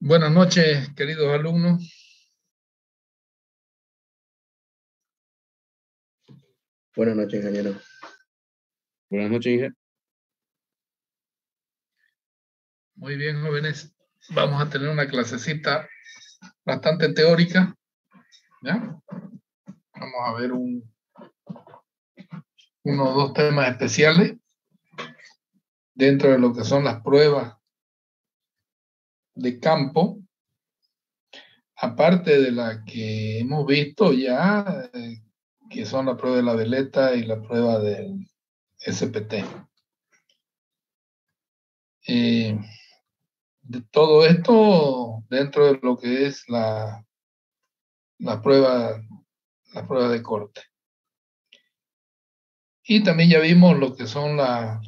Buenas noches, queridos alumnos. Buenas noches, ingeniero. Buenas noches, ingeniero. Muy bien, jóvenes. Vamos a tener una clasecita bastante teórica. ¿Ya? Vamos a ver uno o dos temas especiales dentro de lo que son las pruebas de campo, aparte de la que hemos visto ya, que son la prueba de la veleta y la prueba del SPT. De todo esto dentro de lo que es la prueba de corte. Y también ya vimos lo que son la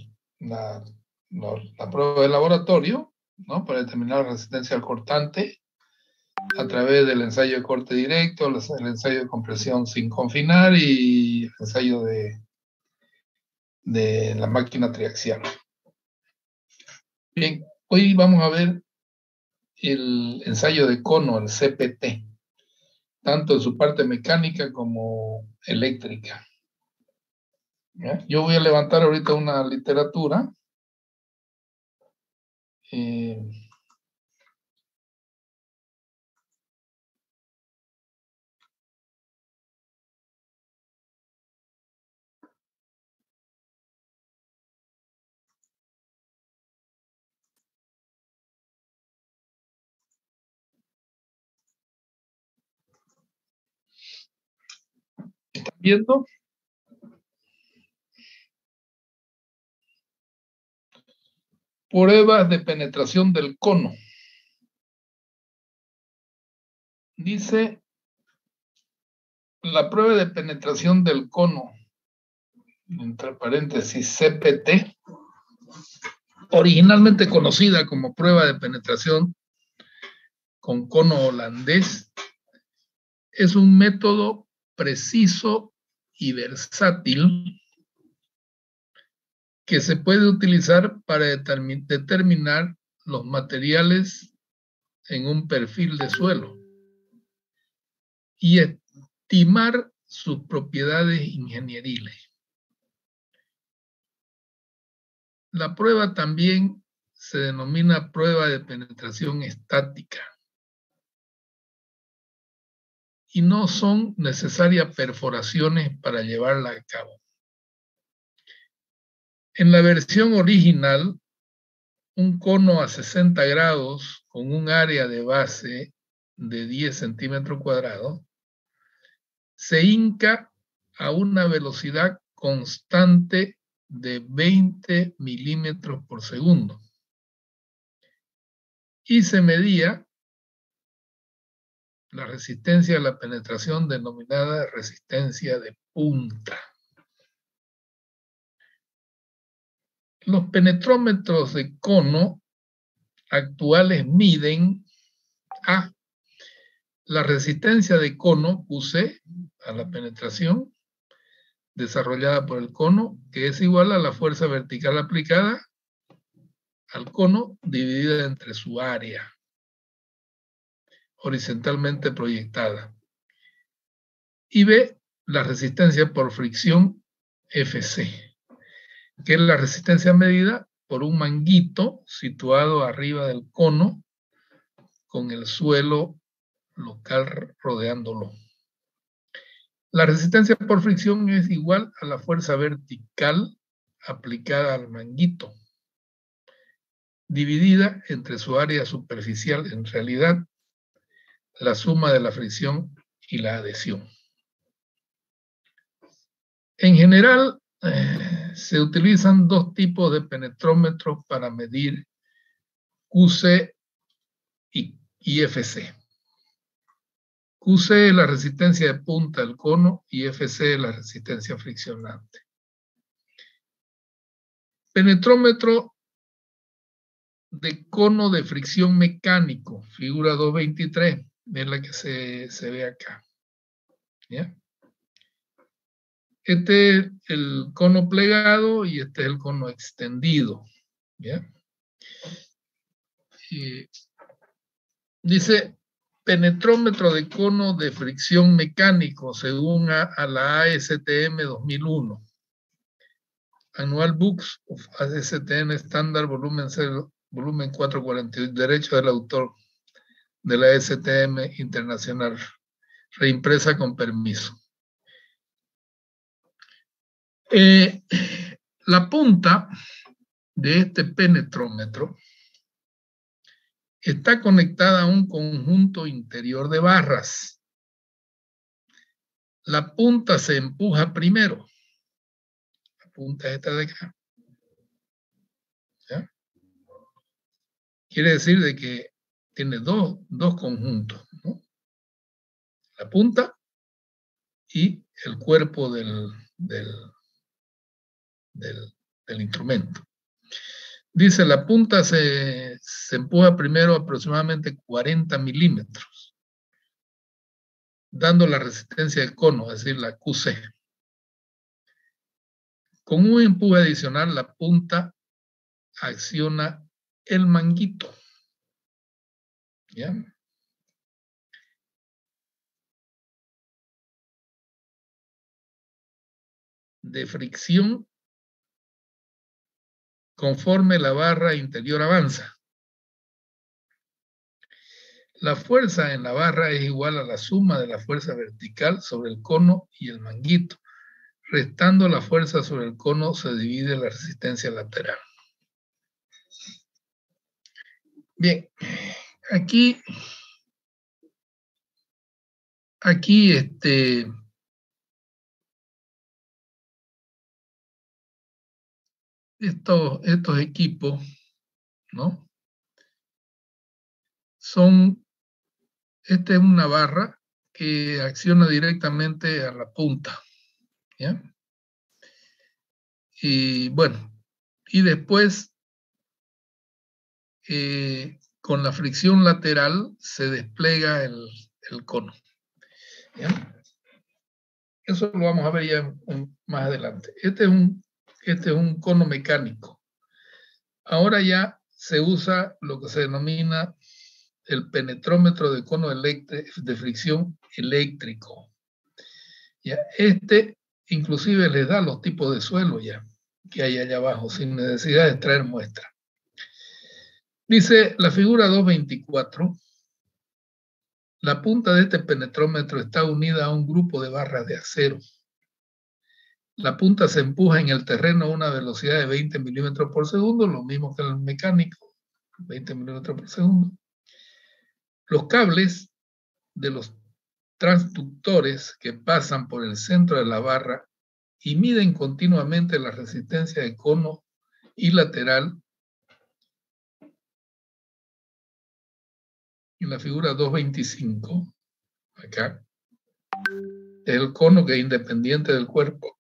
prueba de laboratorio, ¿no? Para determinar la resistencia al cortante a través del ensayo de corte directo, el ensayo de compresión sin confinar y el ensayo de la máquina triaxial. Bien, hoy vamos a ver el ensayo de cono, el CPT, tanto en su parte mecánica como eléctrica. ¿Ya? Yo voy a levantar ahorita una literatura. ¿Están viendo? Pruebas de penetración del cono. Dice la prueba de penetración del cono, entre paréntesis CPT, originalmente conocida como prueba de penetración con cono holandés, es un método preciso y versátil que se puede utilizar para determinar los materiales en un perfil de suelo y estimar sus propiedades ingenieriles. La prueba también se denomina prueba de penetración estática y no son necesarias perforaciones para llevarla a cabo. En la versión original, un cono a 60 grados con un área de base de 10 centímetros cuadrados se hinca a una velocidad constante de 20 milímetros por segundo y se medía la resistencia a la penetración denominada resistencia de punta. Los penetrómetros de cono actuales miden a la resistencia de cono QC a la penetración desarrollada por el cono, que es igual a la fuerza vertical aplicada al cono dividida entre su área horizontalmente proyectada. Y B, la resistencia por fricción FC, que es la resistencia medida por un manguito situado arriba del cono con el suelo local rodeándolo. La resistencia por fricción es igual a la fuerza vertical aplicada al manguito, dividida entre su área superficial, en realidad la suma de la fricción y la adhesión. En general, se utilizan dos tipos de penetrómetros para medir QC y FC. QC es la resistencia de punta del cono y FC es la resistencia friccionante. Penetrómetro de cono de fricción mecánico, figura 223, es la que se ve acá. ¿Ya? Este es el cono plegado y este es el cono extendido. ¿Ya? Dice penetrómetro de cono de fricción mecánico según a la ASTM 2001. Annual Books of ASTM Standard volumen 0, volumen 448, derecho del autor de la ASTM internacional, reimpresa con permiso. La punta de este penetrómetro está conectada a un conjunto interior de barras. La punta se empuja primero. La punta esta de acá. ¿Ya? Quiere decir de que tiene dos conjuntos, ¿no? La punta y el cuerpo del instrumento. Dice, la punta se empuja primero aproximadamente 40 milímetros, dando la resistencia del cono, es decir, la QC. Con un empuje adicional, la punta acciona el manguito. ¿Ya? De fricción conforme la barra interior avanza. La fuerza en la barra es igual a la suma de la fuerza vertical sobre el cono y el manguito. Restando la fuerza sobre el cono se divide la resistencia lateral. Bien, aquí estos equipos, ¿no? Esta es una barra que acciona directamente a la punta, ¿ya? Y bueno, y después con la fricción lateral se despliega el cono, ¿ya? Eso lo vamos a ver ya más adelante. Este es un cono mecánico. Ahora ya se usa lo que se denomina el penetrómetro de cono de fricción eléctrico. ¿Ya? Inclusive les da los tipos de suelo ya que hay allá abajo, sin necesidad de extraer muestra. Dice la figura 224, la punta de este penetrómetro está unida a un grupo de barras de acero. La punta se empuja en el terreno a una velocidad de 20 milímetros por segundo, lo mismo que el mecánico, 20 milímetros por segundo. Los cables de los transductores que pasan por el centro de la barra y miden continuamente la resistencia de cono y lateral. En la figura 225, acá, es el cono que es independiente del cuerpo.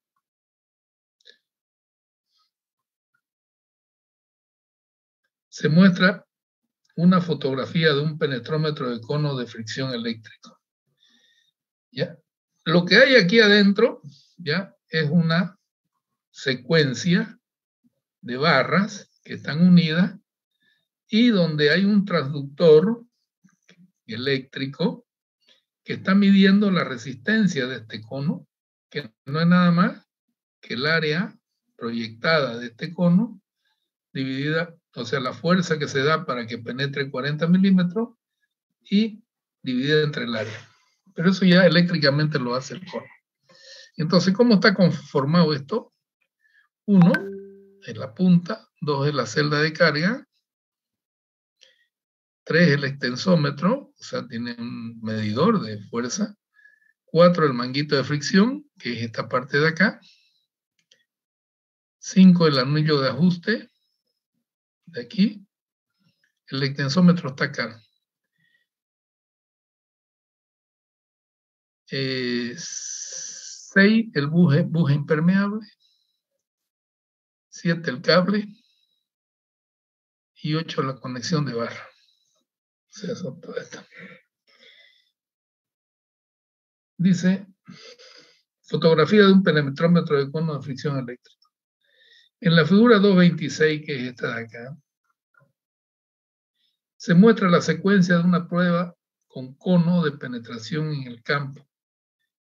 Se muestra una fotografía de un penetrómetro de cono de fricción eléctrico. ¿Ya? Lo que hay aquí adentro, ¿ya?, es una secuencia de barras que están unidas y donde hay un transductor eléctrico que está midiendo la resistencia de este cono, que no es nada más que el área proyectada de este cono dividida, o sea, la fuerza que se da para que penetre 40 milímetros y dividida entre el área. Pero eso ya eléctricamente lo hace el cono. Entonces, ¿cómo está conformado esto? 1 es la punta, 2 es la celda de carga, 3 el extensómetro, o sea, tiene un medidor de fuerza, 4 el manguito de fricción, que es esta parte de acá, 5 el anillo de ajuste, de aquí, el extensómetro está acá. 6 el buje impermeable, 7 el cable y 8 la conexión de barra. O sea, son todas estas. Dice, fotografía de un penetrómetro de cono de fricción eléctrica. En la figura 226, que es esta de acá, Se muestra la secuencia de una prueba con cono de penetración en el campo.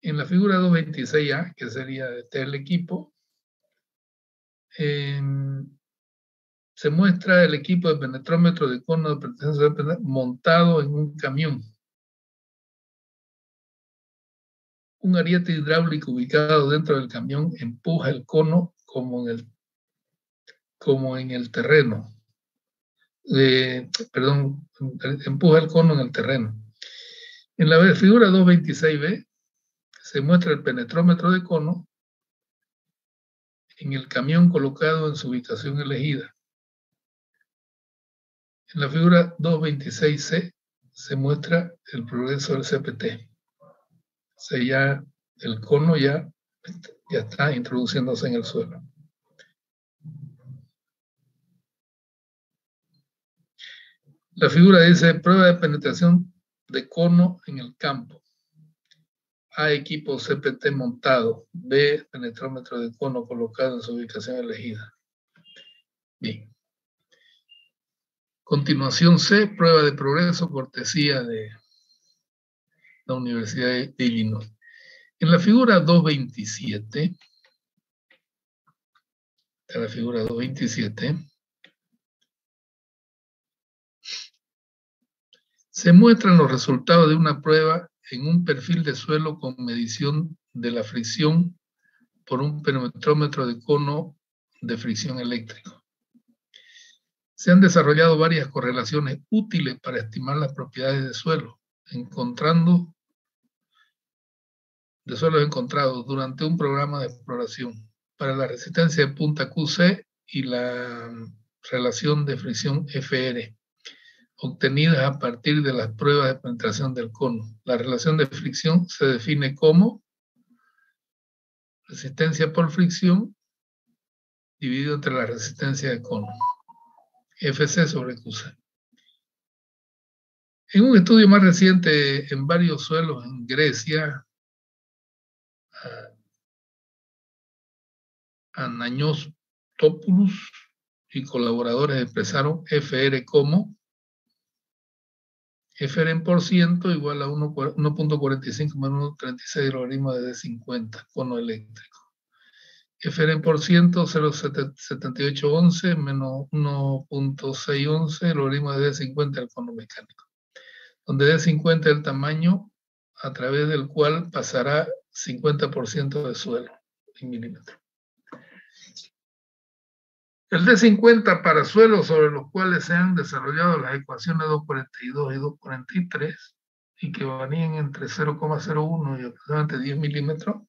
En la figura 226A, que sería el equipo, se muestra el equipo de penetrómetro de cono de penetración montado en un camión. Un ariete hidráulico ubicado dentro del camión empuja el cono como en el terreno. Empuja el cono en el terreno. En la figura 226B se muestra el penetrómetro de cono en el camión colocado en su ubicación elegida. En la figura 226C se muestra el progreso del CPT. O sea, ya el cono ya está introduciéndose en el suelo. La figura dice prueba de penetración de cono en el campo. A, equipo CPT montado. B, penetrómetro de cono colocado en su ubicación elegida. Bien. Continuación C, prueba de progreso, cortesía de la Universidad de Illinois. En la figura 227, se muestran los resultados de una prueba en un perfil de suelo con medición de la fricción por un penetrómetro de cono de fricción eléctrico. Se han desarrollado varias correlaciones útiles para estimar las propiedades de suelo, de suelos encontrados durante un programa de exploración para la resistencia de punta QC y la relación de fricción FR, obtenidas a partir de las pruebas de penetración del cono. La relación de fricción se define como resistencia por fricción dividido entre la resistencia de cono, FC sobre QC. En un estudio más reciente en varios suelos en Grecia, Ananiostopoulos y colaboradores expresaron FR como FR en por ciento igual a 1.45 menos 1.36 logaritmo de D50, cono eléctrico. FR en por ciento 0.7811 menos 1.611 logaritmo de D50 el cono mecánico, donde D50 es el tamaño a través del cual pasará 50% de suelo en milímetros. El D50 para suelos sobre los cuales se han desarrollado las ecuaciones 242 y 243 y que varían entre 0,01 y aproximadamente 10 milímetros,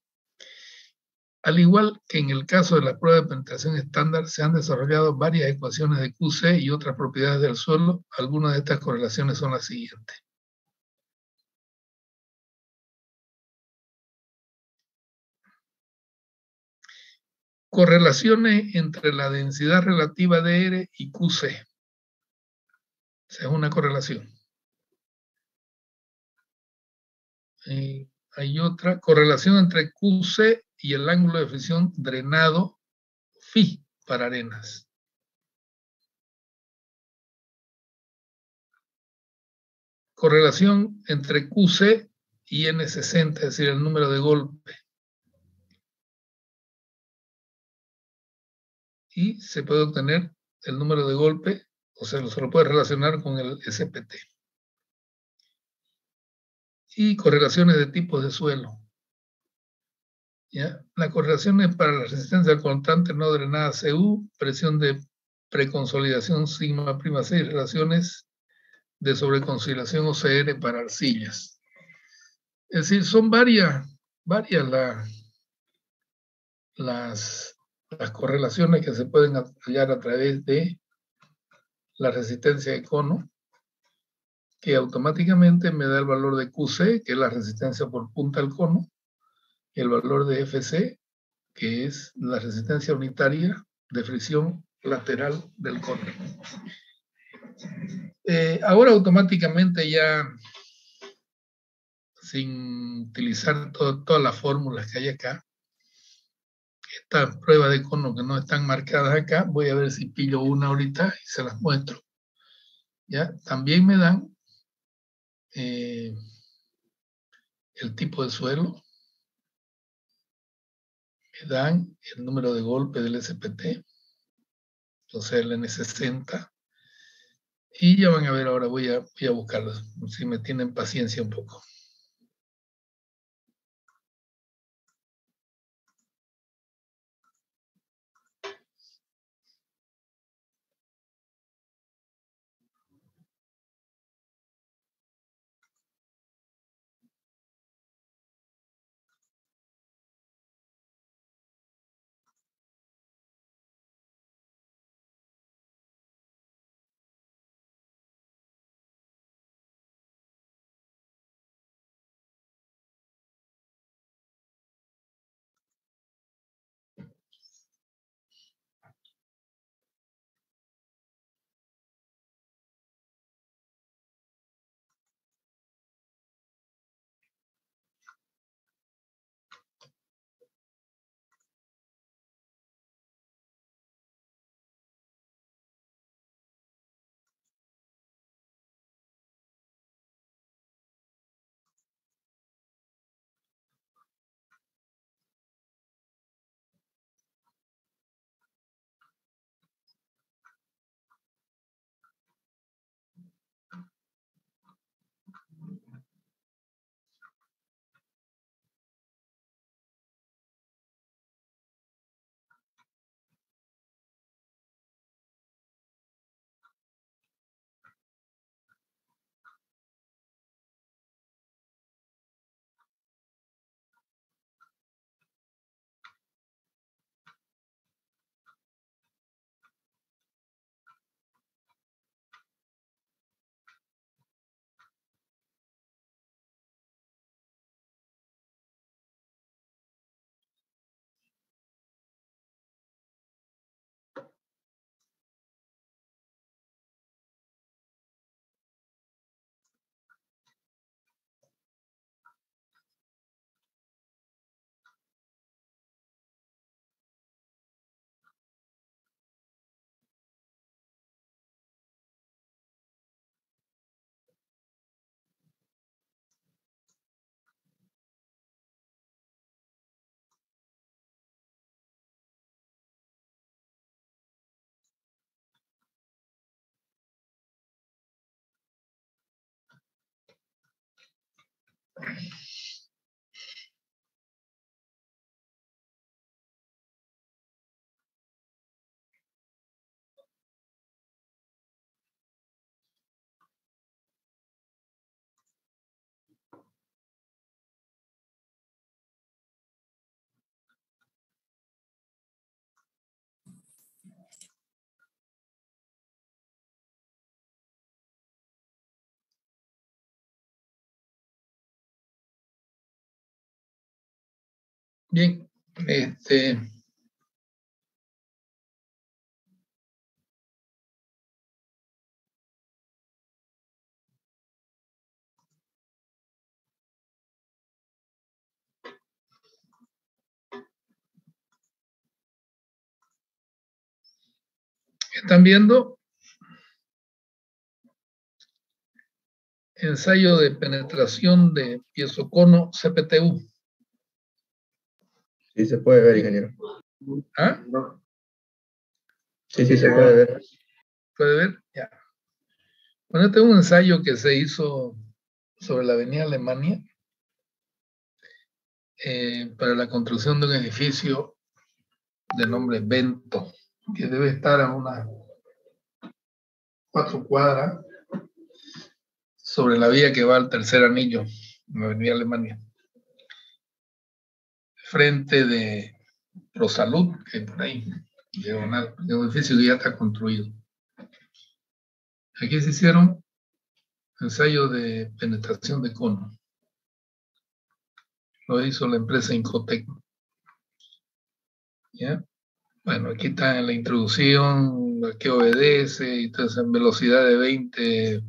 al igual que en el caso de la prueba de penetración estándar, se han desarrollado varias ecuaciones de QC y otras propiedades del suelo. Algunas de estas correlaciones son las siguientes. Correlaciones entre la densidad relativa de R y QC. Esa es una correlación. Hay otra correlación entre QC y el ángulo de fricción drenado Φ para arenas. Correlación entre QC y N60, es decir, el número de golpe. Y se puede obtener el número de golpe, o sea, se lo puede relacionar con el SPT. Y correlaciones de tipos de suelo. ¿Ya? La correlación es para la resistencia al constante no drenada CU, presión de preconsolidación sigma prima 6, relaciones de sobreconsolidación OCR para arcillas. Es decir, son varias las correlaciones que se pueden hallar a través de la resistencia de cono, que automáticamente me da el valor de QC, que es la resistencia por punta al cono, y el valor de FC, que es la resistencia unitaria de fricción lateral del cono. Ahora automáticamente ya, sin utilizar todas las fórmulas que hay acá, estas pruebas de cono que no están marcadas acá, voy a ver si pillo una ahorita y se las muestro. ¿Ya? También me dan el tipo de suelo, me dan el número de golpe del SPT, entonces el N60, y ya van a ver, ahora voy a buscarlos, si me tienen paciencia un poco. Bien, están viendo ensayo de penetración de piezocono CPTU. Sí, se puede ver, ingeniero. ¿Ah? Sí, se puede ver. ¿Puede ver? Ya. Bueno, este es un ensayo que se hizo sobre la avenida Alemania para la construcción de un edificio de nombre Bento, que debe estar a unas 4 cuadras sobre la vía que va al tercer anillo, en la avenida Alemania, frente de ProSalud, que hay por ahí, diagonal, es un edificio que ya está construido. Aquí se hicieron ensayos de penetración de cono. Lo hizo la empresa Incotec. ¿Ya? Bueno, aquí está en la introducción, a qué obedece, entonces en velocidad de 20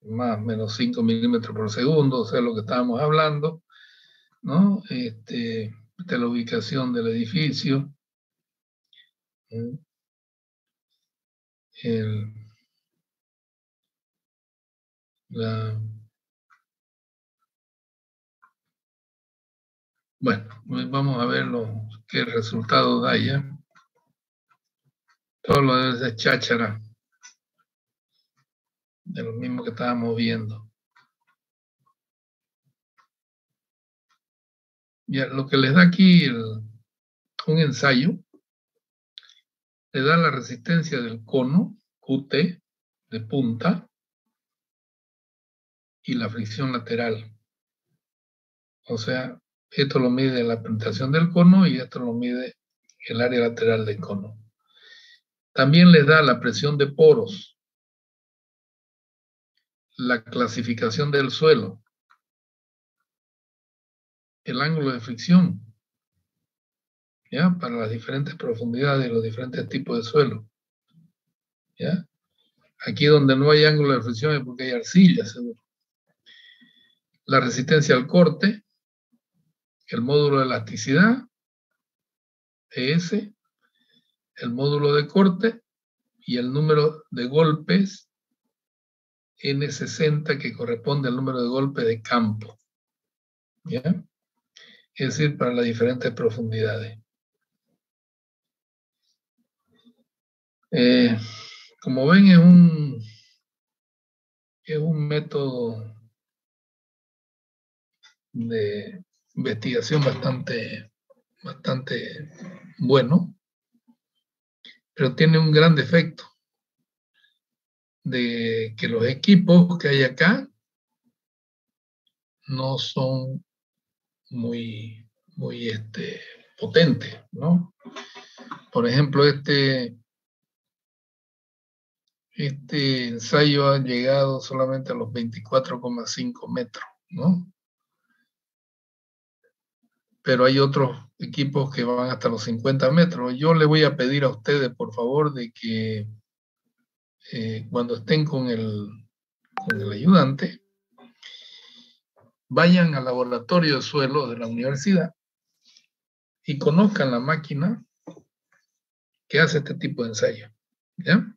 más o menos 5 milímetros por segundo, o sea, lo que estábamos hablando, ¿no? Esta es la ubicación del edificio. El Bueno, vamos a ver qué resultado da ya. Todo lo de esa cháchara, de lo mismo que estábamos viendo. Ya, lo que les da aquí un ensayo, le da la resistencia del cono, QT, de punta, y la fricción lateral. O sea, esto lo mide la penetración del cono y esto lo mide el área lateral del cono. También les da la presión de poros, la clasificación del suelo, el ángulo de fricción, ¿ya? Para las diferentes profundidades y los diferentes tipos de suelo, ¿ya? Aquí donde no hay ángulo de fricción es porque hay arcilla, seguro. La resistencia al corte, el módulo de elasticidad, ES, el módulo de corte y el número de golpes N60 que corresponde al número de golpes de campo, ¿ya? Es decir, para las diferentes profundidades. Como ven, es un método de investigación bastante bueno, pero tiene un gran defecto de que los equipos que hay acá no son muy potentes, ¿no? Por ejemplo, este ensayo ha llegado solamente a los 24,5 metros, ¿no? Pero hay otros equipos que van hasta los 50 metros. Yo le voy a pedir a ustedes, por favor, de que cuando estén con el ayudante, vayan al laboratorio de suelo de la universidad y conozcan la máquina que hace este tipo de ensayo, ¿ya?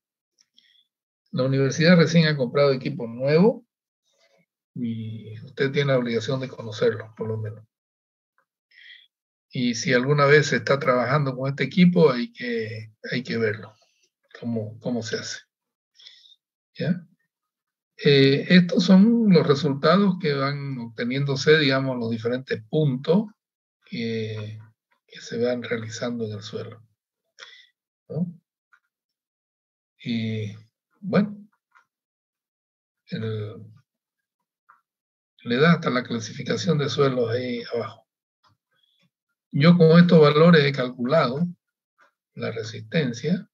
La universidad recién ha comprado equipo nuevo y usted tiene la obligación de conocerlo, por lo menos. Y si alguna vez se está trabajando con este equipo, hay que verlo, cómo se hace, ¿ya? Estos son los resultados que van obteniéndose, digamos, los diferentes puntos que se van realizando en el suelo, ¿no? Y bueno, le da hasta la clasificación de suelos ahí abajo. Yo con estos valores he calculado la resistencia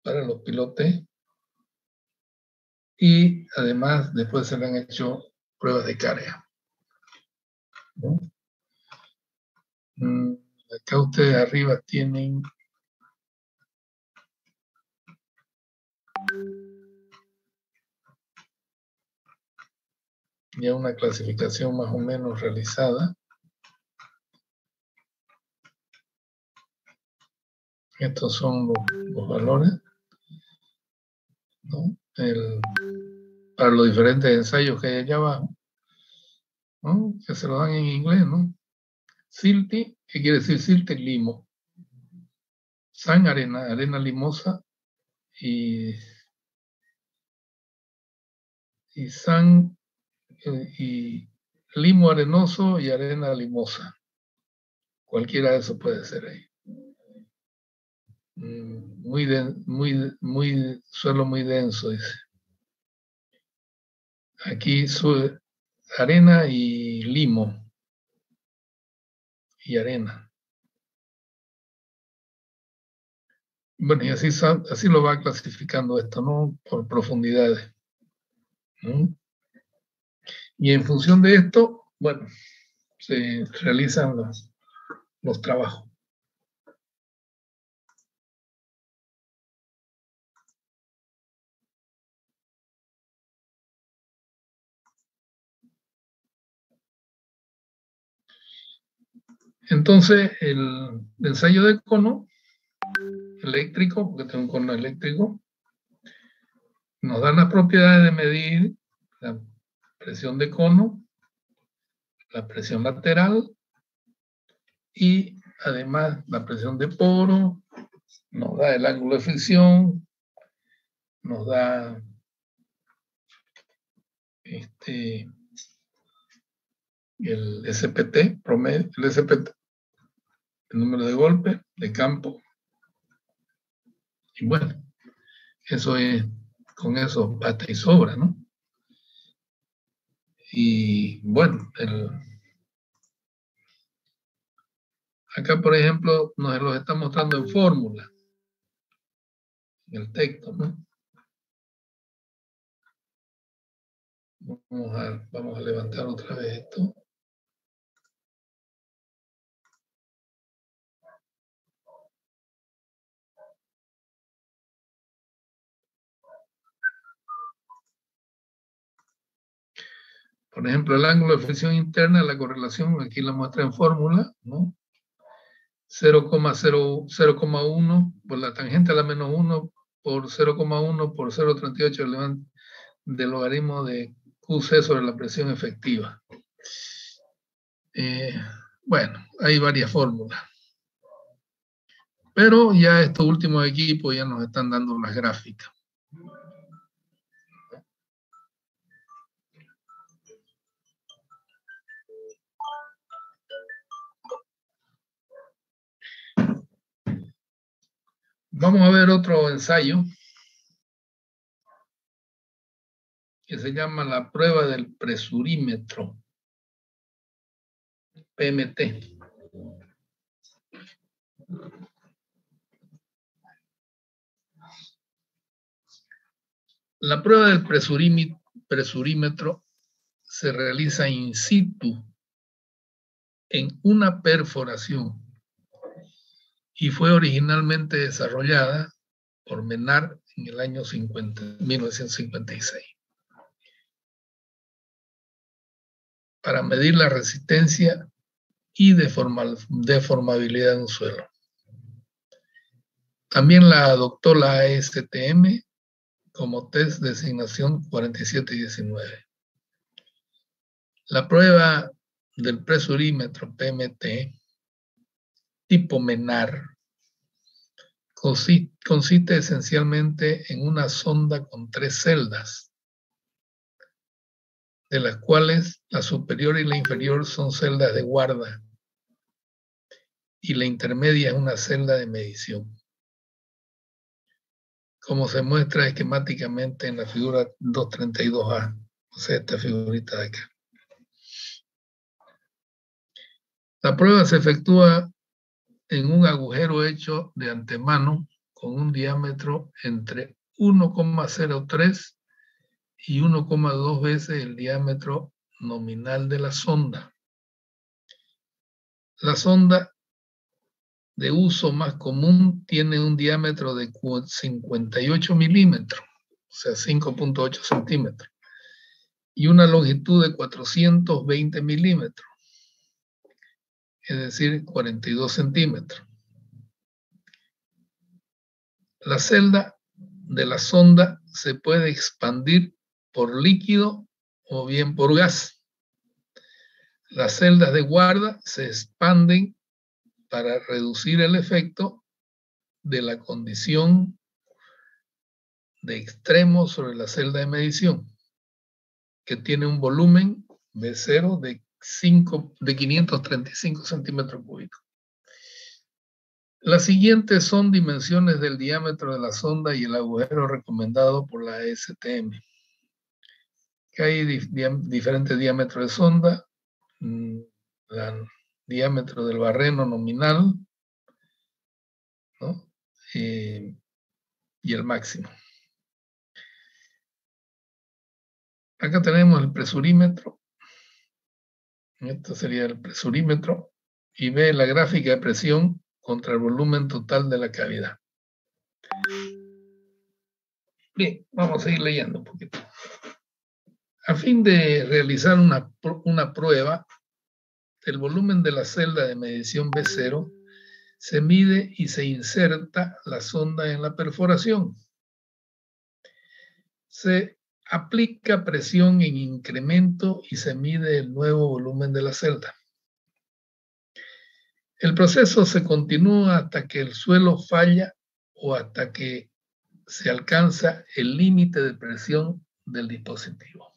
para los pilotes y además después se le han hecho pruebas de carga, ¿no? Acá ustedes arriba tienen ya una clasificación más o menos realizada. Estos son los valores, ¿no? Para los diferentes ensayos que hay allá abajo, ¿no? Que se lo dan en inglés, ¿no? Silti, ¿qué quiere decir silti? Limo. San, arena limosa, y san, y limo arenoso y arena limosa. Cualquiera de esos puede ser ahí. Suelo muy denso, dice. Aquí arena y limo y arena. Bueno, y así lo va clasificando esto, ¿no? Por profundidades, ¿no? Y en función de esto, bueno, se realizan los trabajos. Entonces, el ensayo de cono eléctrico, porque tengo un cono eléctrico, nos dan las propiedades de medir la presión de cono, la presión lateral y además la presión de poro, nos da el ángulo de fricción, nos da el SPT promedio, el SPT, el número de golpes de campo. Y bueno, eso es, con eso basta y sobra, ¿no? Y bueno, acá, por ejemplo, nos los está mostrando en fórmula, en el texto, ¿no? Vamos a levantar otra vez esto. Por ejemplo, el ángulo de fricción interna, la correlación, aquí la muestra en fórmula, ¿no? 0,1 por la tangente a la menos 1 por 0,1 por 0,38 del logaritmo de QC sobre la presión efectiva. Bueno, hay varias fórmulas. Pero ya estos últimos equipos ya nos están dando las gráficas. Vamos a ver otro ensayo que se llama la prueba del presurímetro, PMT. La prueba del presurímetro se realiza in situ en una perforación y fue originalmente desarrollada por Menard en el año 1956 para medir la resistencia y deformabilidad de un suelo. También la adoptó la ASTM como test de designación 47 y 19. La prueba del presurímetro PMT tipo Menard consiste esencialmente en una sonda con 3 celdas, de las cuales la superior y la inferior son celdas de guarda y la intermedia es una celda de medición, como se muestra esquemáticamente en la figura 232A, o sea, esta figurita de acá. La prueba se efectúa en un agujero hecho de antemano con un diámetro entre 1,03 y 1,2 veces el diámetro nominal de la sonda. La sonda de uso más común tiene un diámetro de 58 milímetros, o sea, 5,8 centímetros, y una longitud de 420 milímetros, es decir, 42 centímetros. La celda de la sonda se puede expandir por líquido o bien por gas. Las celdas de guarda se expanden para reducir el efecto de la condición de extremo sobre la celda de medición, que tiene un volumen B0 de 535 centímetros cúbicos. Las siguientes son dimensiones del diámetro de la sonda y el agujero recomendado por la ASTM. Que hay diferentes diámetros de sonda, el diámetro del barreno nominal, ¿no? Y el máximo. Acá tenemos el presurímetro. Esto sería el presurímetro. Y ve la gráfica de presión contra el volumen total de la cavidad. Bien, vamos a seguir leyendo un poquito. A fin de realizar una prueba, el volumen de la celda de medición B0 se mide y se inserta la sonda en la perforación. se aplica presión en incremento y se mide el nuevo volumen de la celda. El proceso se continúa hasta que el suelo falla o hasta que se alcanza el límite de presión del dispositivo.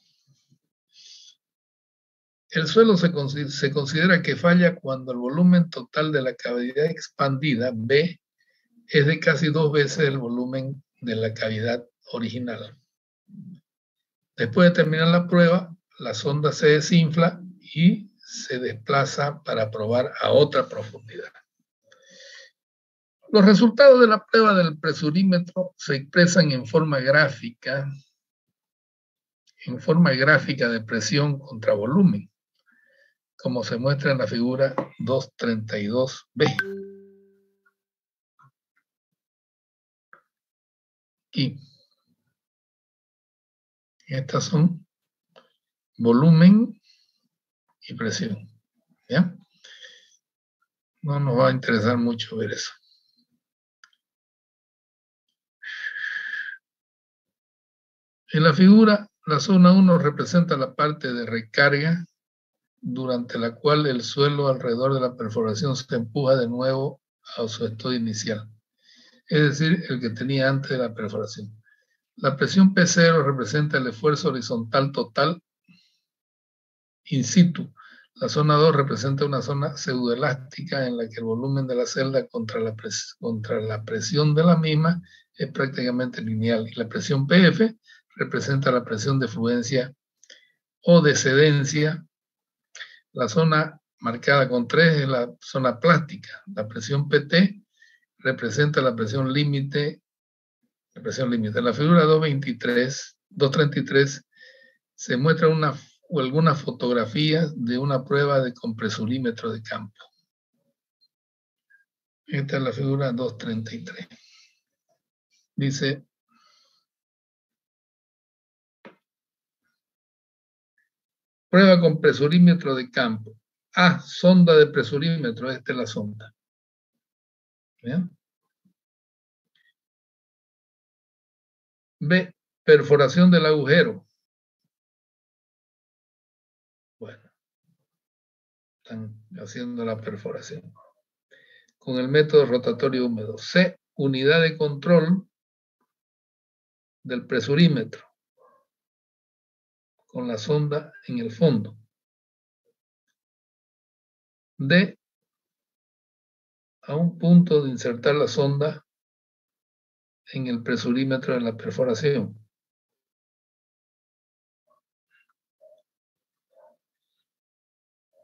El suelo se considera que falla cuando el volumen total de la cavidad expandida, B, es de casi 2 veces el volumen de la cavidad original. Después de terminar la prueba, la sonda se desinfla y se desplaza para probar a otra profundidad. Los resultados de la prueba del presurímetro se expresan en forma gráfica de presión contra volumen, como se muestra en la figura 232b. Aquí. Estas son volumen y presión. ¿Ya? No nos va a interesar mucho ver eso. En la figura, la zona 1 representa la parte de recarga durante la cual el suelo alrededor de la perforación se empuja de nuevo a su estado inicial, es decir, el que tenía antes de la perforación. La presión P0 representa el esfuerzo horizontal total in situ. La zona 2 representa una zona pseudoelástica en la que el volumen de la celda contra la presión de la misma es prácticamente lineal. Y la presión PF representa la presión de fluencia o de cedencia. La zona marcada con 3 es la zona plástica. La presión PT representa la presión límite. En la figura 233 se muestra algunas fotografías de una prueba de compresurímetro de campo. Esta es la figura 233. Dice: prueba con presurímetro de campo. A, sonda de presurímetro. Esta es la sonda. ¿Bien? B, perforación del agujero. Bueno, están haciendo la perforación con el método rotatorio húmedo. C, unidad de control del presurímetro con la sonda en el fondo. D, a un punto de insertar la sonda en el presurímetro de la perforación.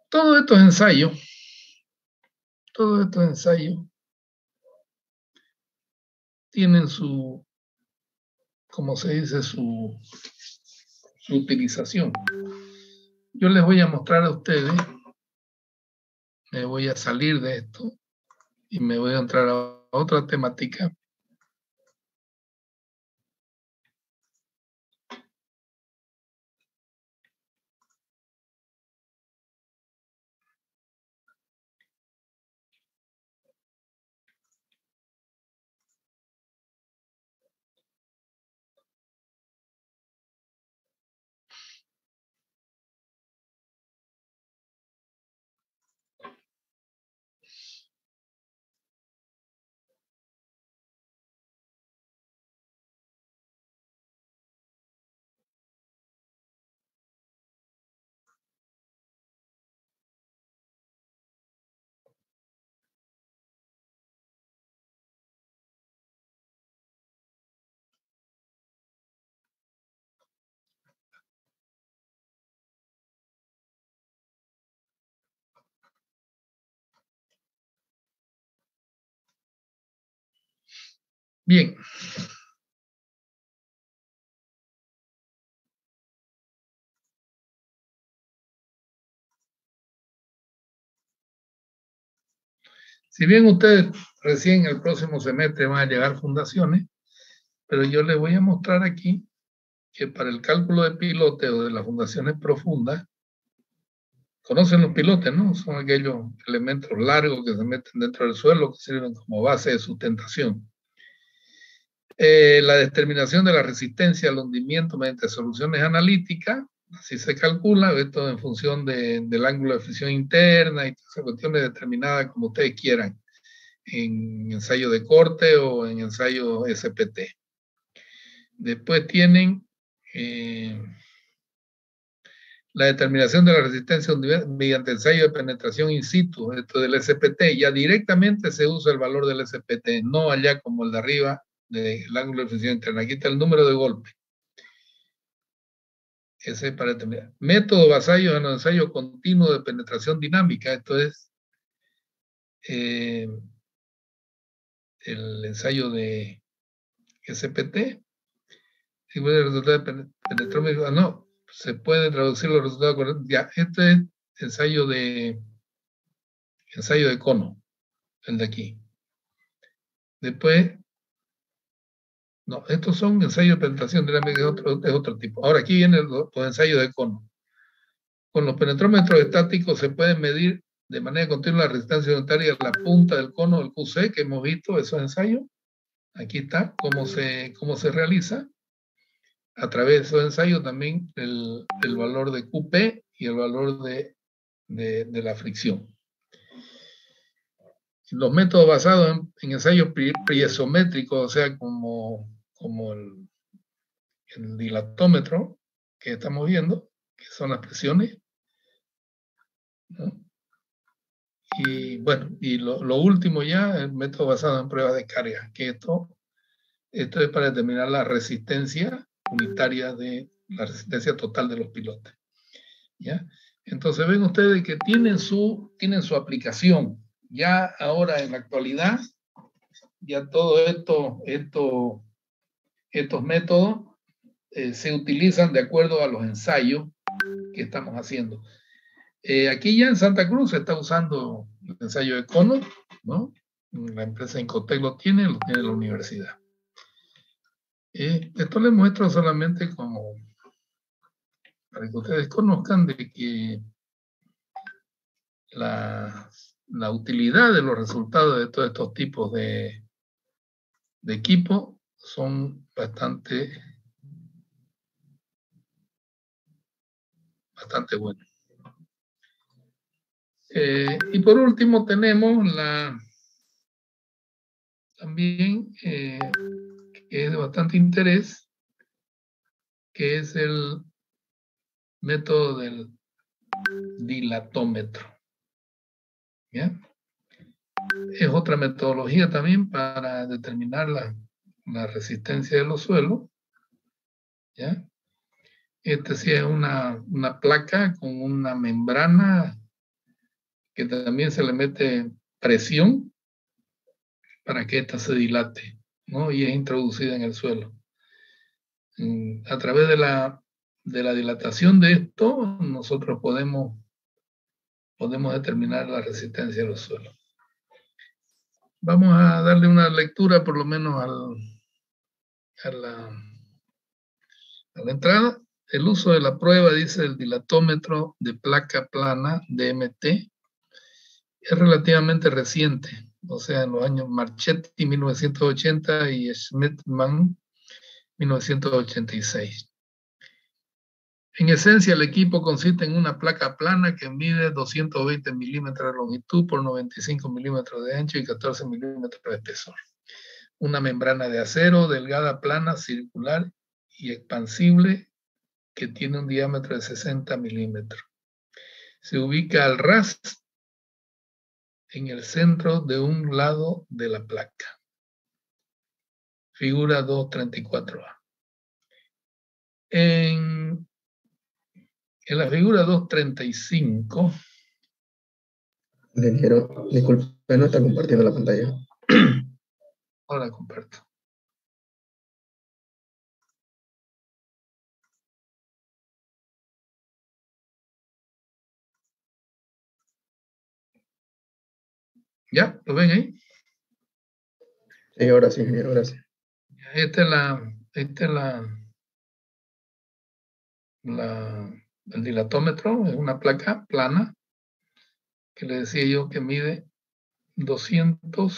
Todos estos ensayos tienen su, como se dice, su utilización. Yo les voy a mostrar a ustedes, me voy a salir de esto y me voy a entrar a otra temática. Bien. Si bien ustedes recién el próximo semestre van a llegar fundaciones, pero yo les voy a mostrar aquí que para el cálculo de pilotes o de las fundaciones profundas, conocen los pilotes, ¿no? Son aquellos elementos largos que se meten dentro del suelo que sirven como base de sustentación. La determinación de la resistencia al hundimiento mediante soluciones analíticas, así se calcula, esto en función del ángulo de fricción interna y todas esas cuestiones determinadas como ustedes quieran, en ensayo de corte o en ensayo SPT. Después tienen la determinación de la resistencia mediante ensayo de penetración in situ, esto del SPT, ya directamente se usa el valor del SPT, no allá como el de arriba del ángulo de fricción interna. Aquí está el número de golpe. Ese es para determinar. Método basado en el ensayo continuo de penetración dinámica, esto es el ensayo de SPT. Si puede el resultado de penetración, no, se puede traducir los resultados correctos. Ya, este es ensayo de cono, el de aquí. Después, no, estos son ensayos de penetración dinámica, es otro tipo. Ahora aquí vienen los ensayos de cono. Con los penetrómetros estáticos se puede medir de manera continua la resistencia unitaria a la punta del cono del QC, que hemos visto esos ensayos. Aquí está cómo se realiza. A través de esos ensayos también el valor de QP y el valor de la fricción. Los métodos basados en ensayos piezométricos, o sea, como el dilatómetro que estamos viendo, que son las presiones, ¿no? Y bueno, y lo último ya, el método basado en pruebas de carga, que esto es para determinar la resistencia unitaria de la resistencia total de los pilotes. ¿Ya? Entonces ven ustedes que tienen su aplicación. Ya ahora en la actualidad, ya todo estos métodos se utilizan de acuerdo a los ensayos que estamos haciendo. Aquí ya en Santa Cruz se está usando el ensayo de cono, ¿no? La empresa Incotec lo tiene la universidad. Esto les muestro solamente como para que ustedes conozcan de que la utilidad de los resultados de todos estos tipos de equipo son bastante buenos. Y por último tenemos también que es de bastante interés, que es el método del dilatómetro. ¿Ya? Es otra metodología también para determinar la resistencia de los suelos. ¿Ya? Este sí es una placa con una membrana que también se le mete presión para que ésta se dilate, ¿no? Y es introducida en el suelo. A través de la dilatación de esto, nosotros podemos determinar la resistencia de los suelos. Vamos a darle una lectura por lo menos a la entrada. El uso de la prueba, dice el dilatómetro de placa plana DMT, es relativamente reciente, o sea, en los años Marchetti 1980 y Schmidtmann 1986. En esencia, el equipo consiste en una placa plana que mide 220 milímetros de longitud por 95 milímetros de ancho y 14 milímetros de espesor. Una membrana de acero delgada, plana, circular y expansible que tiene un diámetro de 60 milímetros. Se ubica al ras en el centro de un lado de la placa. Figura 234A. En la figura 235. Ingeniero, disculpe, no está compartiendo la pantalla. Ahora comparto. ¿Ya? ¿Lo ven ahí? Sí, ahora sí, ingeniero, gracias. Esta es el dilatómetro, es una placa plana que le decía yo que mide 220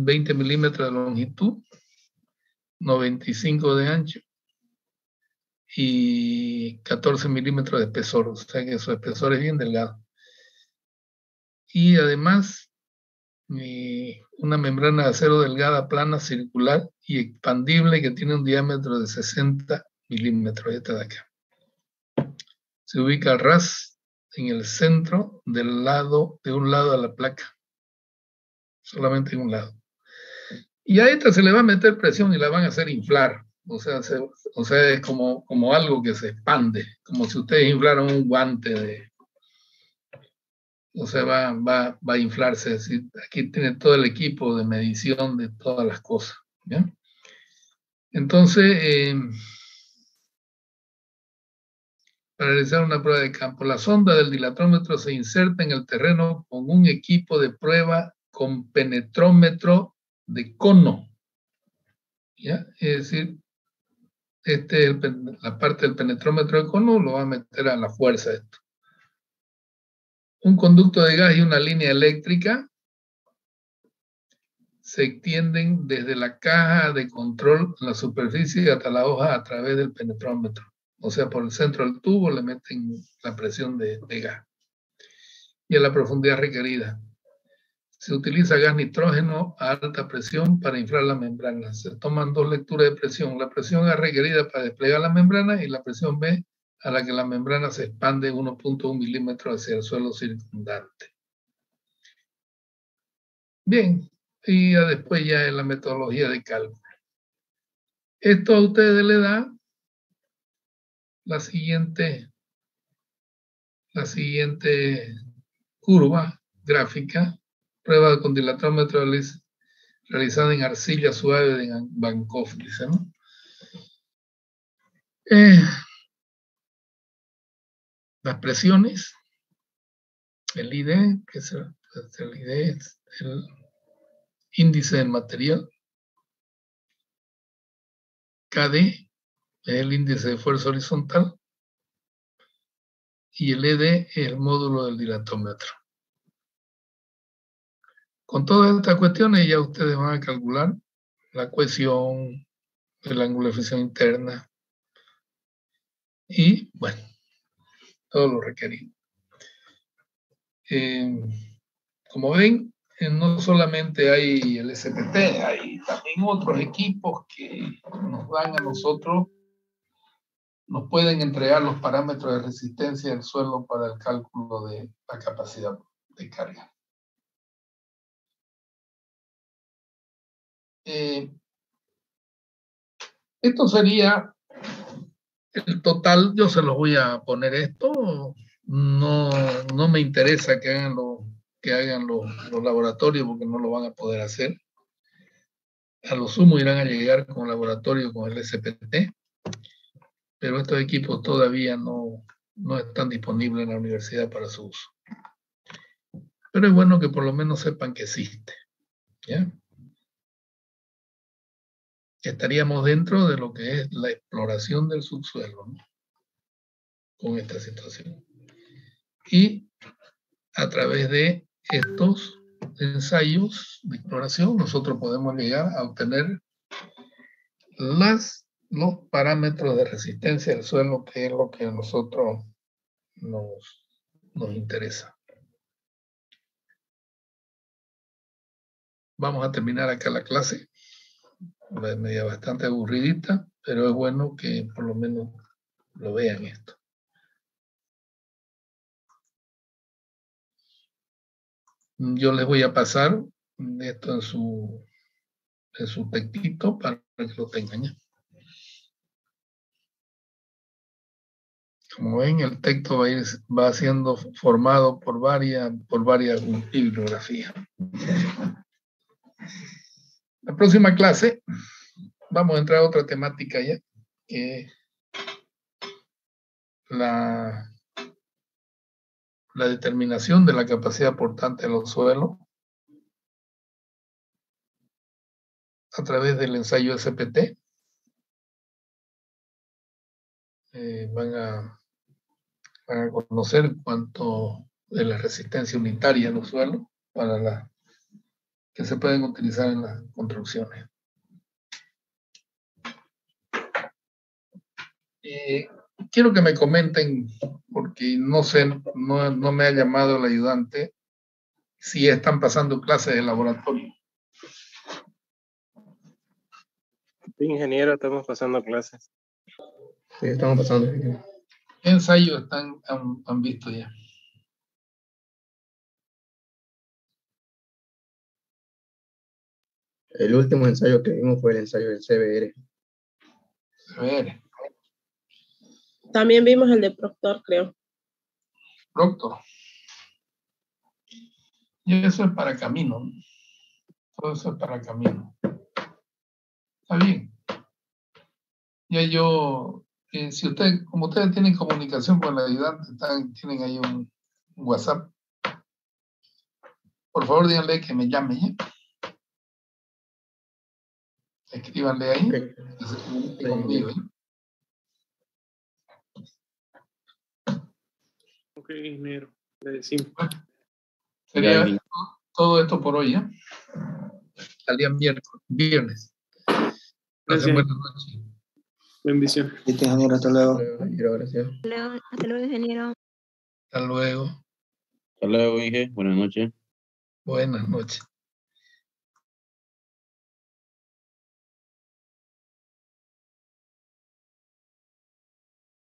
20 milímetros de longitud, 95 de ancho y 14 milímetros de espesor, o sea que su espesor es bien delgado. Y además, una membrana de acero delgada, plana, circular y expandible que tiene un diámetro de 60 milímetros, esta de acá. Se ubica al ras en el centro de un lado de la placa, solamente en un lado. Y a esta se le va a meter presión y la van a hacer inflar. O sea, es como algo que se expande, como si ustedes inflaran un guante o sea, va a inflarse. Aquí tiene todo el equipo de medición de todas las cosas. ¿Ya? Entonces, para realizar una prueba de campo, la sonda del dilatrómetro se inserta en el terreno con un equipo de prueba con penetrómetro de cono. ¿Ya? Es decir, la parte del penetrómetro de cono lo va a meter a la fuerza esto. Un conducto de gas y una línea eléctrica se extienden desde la caja de control en la superficie hasta la hoja a través del penetrómetro. O sea, por el centro del tubo le meten la presión de gas y a la profundidad requerida. Se utiliza gas nitrógeno a alta presión para inflar la membrana. Se toman dos lecturas de presión. La presión A requerida para desplegar la membrana y la presión B a la que la membrana se expande 1.1 milímetros hacia el suelo circundante. Bien, y después ya en la metodología de cálculo. Esto a ustedes le da la siguiente curva gráfica, prueba con dilatómetro realizada en arcilla suave de Van Hoff, dice, ¿no? Las presiones, el ID, que es el ID, es el índice del material. KD es el índice de fuerza horizontal. Y el ED es el módulo del dilatómetro. Con todas estas cuestiones ya ustedes van a calcular la cohesión, el ángulo de fricción interna y, bueno, todo lo requerido. Como ven, no solamente hay el SPT, hay también otros equipos que nos dan a nosotros, nos pueden entregar los parámetros de resistencia del suelo para el cálculo de la capacidad de carga. Esto sería el total. Yo se los voy a poner esto. No me interesa que hagan los laboratorios porque no lo van a poder hacer. A lo sumo irán a llegar con laboratorio con el SPT, pero estos equipos todavía no están disponibles en la universidad para su uso. Pero es bueno que por lo menos sepan que existe. ¿Ya? Estaríamos dentro de lo que es la exploración del subsuelo, ¿no? Con esta situación. Y a través de estos ensayos de exploración nosotros podemos llegar a obtener los parámetros de resistencia del suelo, que es lo que a nosotros nos interesa. Vamos a terminar acá la clase. Es media bastante aburridita, pero es bueno que por lo menos lo vean esto. Yo les voy a pasar esto en su textito para que lo tengan ya. Como ven, el texto va siendo formado por varias bibliografías. La próxima clase vamos a entrar a otra temática ya, que es la determinación de la capacidad portante de los suelos a través del ensayo SPT. Van a conocer cuánto de la resistencia unitaria de los suelos para que se pueden utilizar en las construcciones. Quiero que me comenten, porque no sé, no me ha llamado el ayudante, si están pasando clases de laboratorio. Sí, ingeniero, estamos pasando clases. Sí, estamos pasando, ingeniero. ¿Qué ensayos han visto ya? El último ensayo que vimos fue el ensayo del CBR. A ver, También vimos el de Proctor, creo. Proctor. Y eso es para camino, ¿no? Todo eso es para camino. Está bien. Ya yo, si como ustedes tienen comunicación con el ayudante, tienen ahí un WhatsApp. Por favor, díganle que me llame, ¿eh? Escríbanle ahí, Ok. que se comunique Sí, conmigo, ¿eh? Ok, ingeniero, le decimos. Sería Ya, todo esto por hoy, ¿eh? Al día viernes. Pasen Gracias. buenas noches. Bendiciones. Ingeniero, hasta luego. Hasta luego, ingeniero, gracias. Hasta luego, ingeniero. Hasta luego. hasta luego, Inge. Buenas noches. Buenas noches.